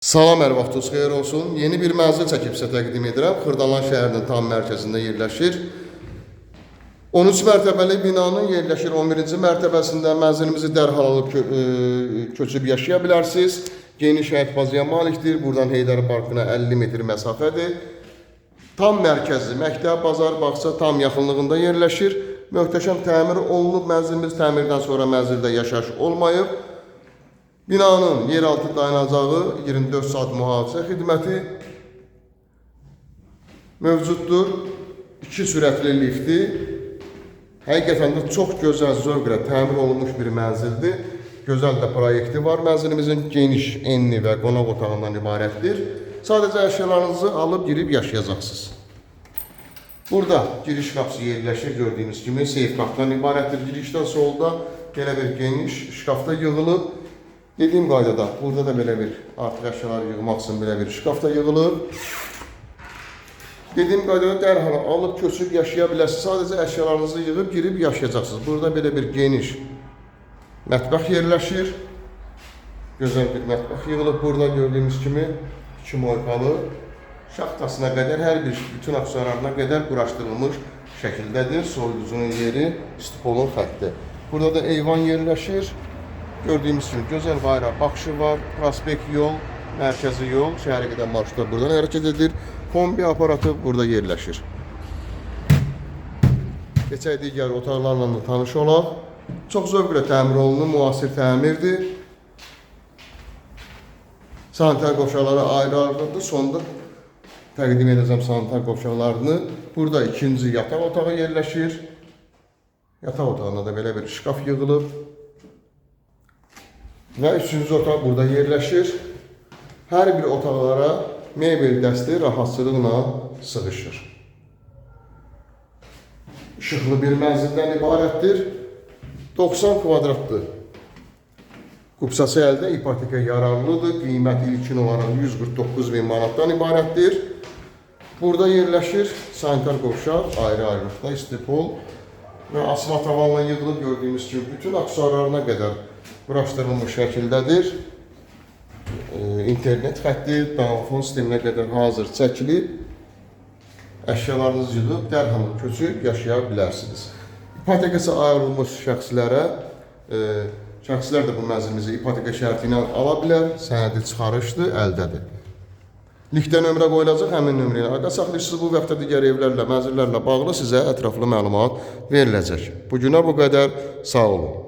Salam, hər vaxtınız xeyir olsun. Yeni bir mənzil çəkib sizə təqdim edirəm. Xırdalan şəhərinin tam mərkəzində yerləşir. 13 mərtəbəli binanın yerləşir 11-ci mərtəbəsində mənzilimizi dərhal alıb köçüb yaşaya bilərsiniz. Geniş həyət bazaya malikdir. Buradan Heydər Parkına 50 metr məsafədir. Tam mərkəzi, məktəb, bazar, bağça tam yaxınlığında yerləşir. Möhtəşəm təmir olunub mənzilimiz. Təmirdən sonra mənzildə yaşayış olmayıb. Binanın yeraltı dayanacağı 24 saat mühafizə xidməti mövcuddur. 2 sürətli lifti. Həqiqətən də çox gözəl, zövqlə təmir olunmuş bir mənzildir. Gözəl də proyekti var. Mənzilimizin geniş, enli və qonaq otağından ibarətdir. Sadəcə əşyalarınızı alıb girib yaşayacaqsınız. Burada giriş qapısı yerləşir. Gördüyünüz kimi seyf qapıdan ibarətdir. Girişdən solda belə bir geniş şkafda yığılıb. Dediyim qaydada, burada da belə bir artıq əşyaları yığmaq üçün belə bir şkafda yığılıb. Dediyim qaydada dərhal alıb köçüb yaşaya bilərsiniz. Sadəcə əşyalarınızı yığıb girib yaşayacaqsınız. Burada belə bir geniş mətbəx yerləşir. Gözəl bir mətbəx yığılıb. Burada gördüyümüz kimi 2 moykalı şaxtasına qədər, hər bir bütün aksesuarlarına qədər quraşdırılmış şəkildədir. Soyuducunun yeri, stipolun xətti. Burada da eyvan yerləşir. Gördüyümüz kimi gözəl bayrağı baxışı var. Prospekt yol, mərkəzi yol, şəhərə gedən marşrutlar buradan hərəkət edir. Kombi aparatı burada yerləşir. Keçək digər otaqlarla da tanış olaq. Çox zövqlə təmir olunur, müasir təmirdir. Sanitar qovşaqları ayrı-ayrıdır. Sonda təqdim edəcəm sanitar qovşaqlarını. Burada ikinci yataq otağı yerləşir. Yataq otağında da belə bir şkaf yığılıb. Və üçüncü otaq burada yerləşir. Hər bir otaqlara mebel dəsti rahatçılıqla sığışır. İşıqlı bir mənzildən ibarətdir. 90 kvadratlı qupsası əldə ipoteka yararlıdır. Qiyməti ilkin olaraq 149 bin manatdan ibarətdir. Burada yerləşir sanitar qovşaq ayrı-ayrılıqda istipol və asma tavanla yığılıb gördüyümüz kimi bütün aksesuarlarına qədər quraşdırılmış şəkildədir. İnternet xətti, telefon sisteminə qədər hazır çəkilib. Əşyalarınızı yığıb dərhal köçüb yaşaya bilərsiniz. İpotekası ayrılmış şəxslərə, şəxslər də bu mənzilimizi ipoteka şərti ilə ala bilər. Sənədi çıxarışdır, əldədir. Linkdə nömrə qoyulacaq, həmin nömrə ilə əlaqə saxlayırsınız. Bu və yaxud da digər evlərlə, mənzillərlə bağlı sizə ətraflı məlumat veriləcək. Bu günə bu qədər, sağ olun.